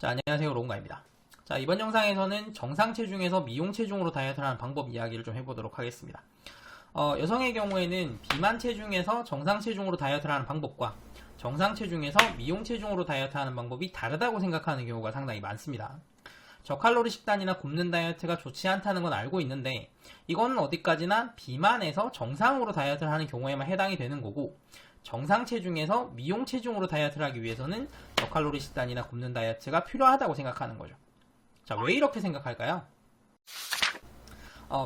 자, 안녕하세요. 로운가입니다. 자, 이번 영상에서는 정상 체중에서 미용 체중으로 다이어트를 하는 방법 이야기를 좀 해보도록 하겠습니다. 여성의 경우에는 비만 체중에서 정상 체중으로 다이어트를 하는 방법과 정상 체중에서 미용 체중으로 다이어트 하는 방법이 다르다고 생각하는 경우가 상당히 많습니다. 저칼로리 식단이나 굶는 다이어트가 좋지 않다는 건 알고 있는데 이거는 어디까지나 비만에서 정상으로 다이어트를 하는 경우에만 해당이 되는 거고, 정상 체중에서 미용 체중으로 다이어트를 하기 위해서는 저칼로리 식단이나 굶는 다이어트가 필요하다고 생각하는 거죠. 자, 왜 이렇게 생각할까요?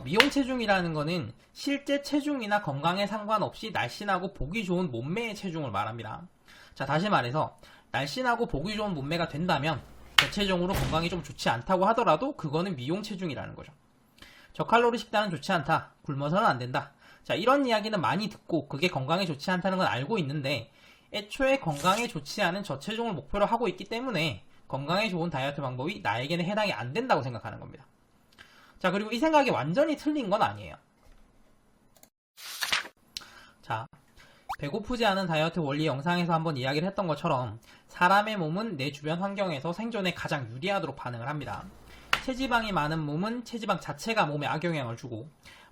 미용 체중이라는 거는 실제 체중이나 건강에 상관없이 날씬하고 보기 좋은 몸매의 체중을 말합니다. 자, 다시 말해서 날씬하고 보기 좋은 몸매가 된다면 저체중으로 건강이 좀 좋지 않다고 하더라도 그거는 미용 체중이라는 거죠. 저칼로리 식단은 좋지 않다, 굶어서는 안 된다. 자, 이런 이야기는 많이 듣고 그게 건강에 좋지 않다는 건 알고 있는데 애초에 건강에 좋지 않은 저체중을 목표로 하고 있기 때문에 건강에 좋은 다이어트 방법이 나에게는 해당이 안 된다고 생각하는 겁니다. 자, 그리고 이 생각이 완전히 틀린 건 아니에요. 자, 배고프지 않은 다이어트 원리 영상에서 한번 이야기를 했던 것처럼 사람의 몸은 내 주변 환경에서 생존에 가장 유리하도록 반응을 합니다. 체지방이 많은 몸은 체지방 자체가 몸에 악영향을 주고,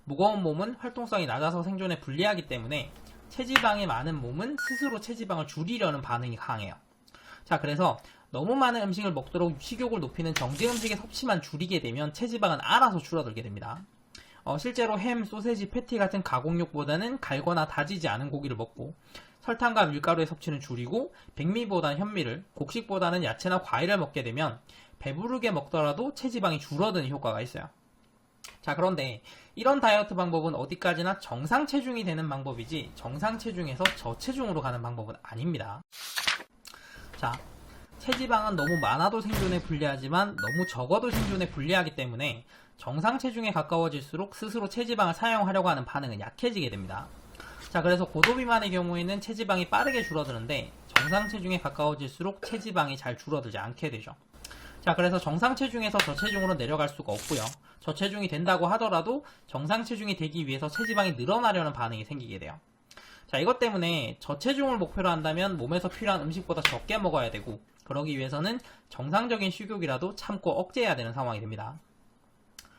무거운 몸은 활동성이 낮아서 생존에 불리하기 때문에 체지방이 많은 몸은 스스로 체지방을 줄이려는 반응이 강해요. 자, 그래서 너무 많은 음식을 먹도록 식욕을 높이는 정제 음식의 섭취만 줄이게 되면 체지방은 알아서 줄어들게 됩니다. 실제로 햄, 소세지, 패티 같은 가공육보다는 갈거나 다지지 않은 고기를 먹고, 설탕과 밀가루의 섭취는 줄이고 백미보다는 현미를, 곡식보다는 야채나 과일을 먹게 되면 배부르게 먹더라도 체지방이 줄어드는 효과가 있어요. 자, 그런데 이런 다이어트 방법은 어디까지나 정상 체중이 되는 방법이지 정상 체중에서 저체중으로 가는 방법은 아닙니다. 자, 체지방은 너무 많아도 생존에 불리하지만 너무 적어도 생존에 불리하기 때문에 정상 체중에 가까워질수록 스스로 체지방을 사용하려고 하는 반응은 약해지게 됩니다. 자, 그래서 고도비만의 경우에는 체지방이 빠르게 줄어드는데 정상 체중에 가까워질수록 체지방이 잘 줄어들지 않게 되죠. 자, 그래서 정상 체중에서 저체중으로 내려갈 수가 없고요. 저체중이 된다고 하더라도 정상 체중이 되기 위해서 체지방이 늘어나려는 반응이 생기게 돼요. 자, 이것 때문에 저체중을 목표로 한다면 몸에서 필요한 음식보다 적게 먹어야 되고, 그러기 위해서는 정상적인 식욕이라도 참고 억제해야 되는 상황이 됩니다.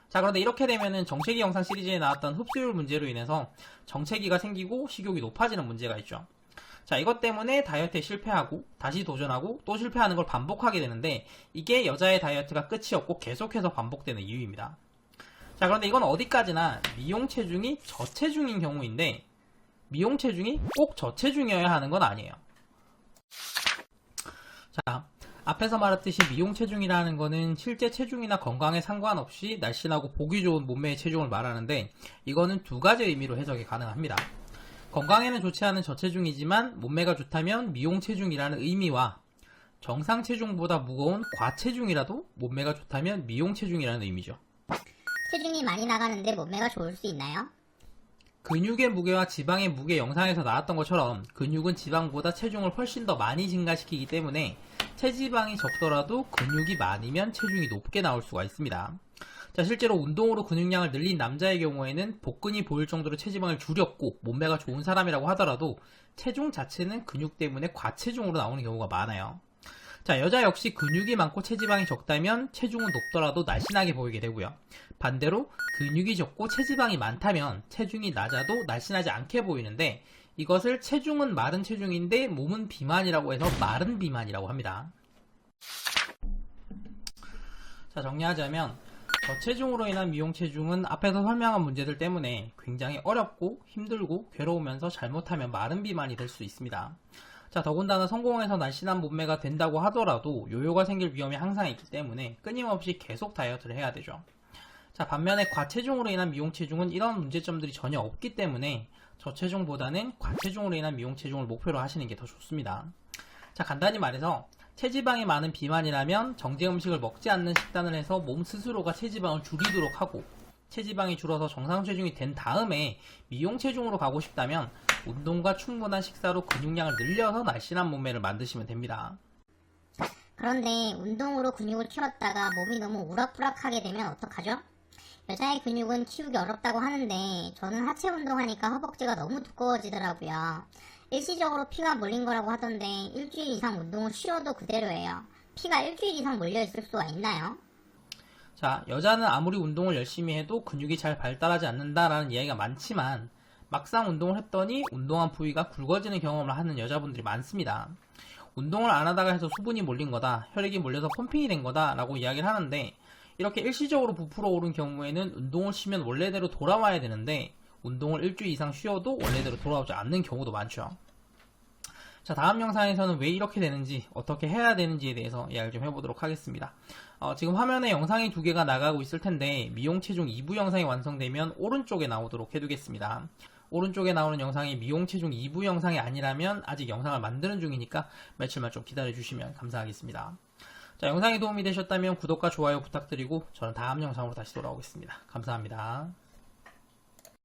자, 그런데 이렇게 되면은 정체기 영상 시리즈에 나왔던 흡수율 문제로 인해서 정체기가 생기고 식욕이 높아지는 문제가 있죠. 자, 이것 때문에 다이어트에 실패하고 다시 도전하고 또 실패하는 걸 반복하게 되는데 이게 여자의 다이어트가 끝이 없고 계속해서 반복되는 이유입니다. 자, 그런데 이건 어디까지나 미용 체중이 저체중인 경우인데 미용 체중이 꼭 저체중이어야 하는 건 아니에요. 자, 앞에서 말했듯이 미용 체중이라는 거는 실제 체중이나 건강에 상관없이 날씬하고 보기 좋은 몸매의 체중을 말하는데 이거는 두 가지 의미로 해석이 가능합니다. 건강에는 좋지 않은 저체중이지만 몸매가 좋다면 미용 체중이라는 의미와 정상 체중보다 무거운 과체중이라도 몸매가 좋다면 미용 체중이라는 의미죠. 체중이 많이 나가는데 몸매가 좋을 수 있나요? 근육의 무게와 지방의 무게 영상에서 나왔던 것처럼 근육은 지방보다 체중을 훨씬 더 많이 증가시키기 때문에 체지방이 적더라도 근육이 많으면 체중이 높게 나올 수가 있습니다. 자, 실제로 운동으로 근육량을 늘린 남자의 경우에는 복근이 보일 정도로 체지방을 줄였고 몸매가 좋은 사람이라고 하더라도 체중 자체는 근육 때문에 과체중으로 나오는 경우가 많아요. 자, 여자 역시 근육이 많고 체지방이 적다면 체중은 높더라도 날씬하게 보이게 되고요. 반대로 근육이 적고 체지방이 많다면 체중이 낮아도 날씬하지 않게 보이는데 이것을 체중은 마른 체중인데 몸은 비만이라고 해서 마른 비만이라고 합니다. 자, 정리하자면 저체중으로 인한 미용 체중은 앞에서 설명한 문제들 때문에 굉장히 어렵고 힘들고 괴로우면서 잘못하면 마른 비만이 될 수 있습니다. 자, 더군다나 성공해서 날씬한 몸매가 된다고 하더라도 요요가 생길 위험이 항상 있기 때문에 끊임없이 계속 다이어트를 해야 되죠. 자, 반면에 과체중으로 인한 미용 체중은 이런 문제점들이 전혀 없기 때문에 저체중보다는 과체중으로 인한 미용 체중을 목표로 하시는 게 더 좋습니다. 자, 간단히 말해서 체지방이 많은 비만이라면 정제 음식을 먹지 않는 식단을 해서 몸 스스로가 체지방을 줄이도록 하고, 체지방이 줄어서 정상 체중이 된 다음에 미용 체중으로 가고 싶다면 운동과 충분한 식사로 근육량을 늘려서 날씬한 몸매를 만드시면 됩니다. 그런데 운동으로 근육을 키웠다가 몸이 너무 우락부락하게 되면 어떡하죠? 여자의 근육은 키우기 어렵다고 하는데 저는 하체 운동하니까 허벅지가 너무 두꺼워지더라고요. 일시적으로 피가 몰린 거라고 하던데 일주일 이상 운동을 쉬어도 그대로예요. 피가 일주일 이상 몰려있을 수가 있나요? 자, 여자는 아무리 운동을 열심히 해도 근육이 잘 발달하지 않는다라는 이야기가 많지만 막상 운동을 했더니 운동한 부위가 굵어지는 경험을 하는 여자분들이 많습니다. 운동을 안 하다가 해서 수분이 몰린 거다, 혈액이 몰려서 펌핑이 된 거다 라고 이야기를 하는데, 이렇게 일시적으로 부풀어 오른 경우에는 운동을 쉬면 원래대로 돌아와야 되는데 운동을 일주일 이상 쉬어도 원래대로 돌아오지 않는 경우도 많죠. 자, 다음 영상에서는 왜 이렇게 되는지, 어떻게 해야 되는지에 대해서 이야기를 좀 해보도록 하겠습니다. 지금 화면에 영상이 두 개가 나가고 있을 텐데 미용 체중 2부 영상이 완성되면 오른쪽에 나오도록 해두겠습니다. 오른쪽에 나오는 영상이 미용 체중 2부 영상이 아니라면 아직 영상을 만드는 중이니까 며칠만 좀 기다려주시면 감사하겠습니다. 자, 영상이 도움이 되셨다면 구독과 좋아요 부탁드리고 저는 다음 영상으로 다시 돌아오겠습니다. 감사합니다.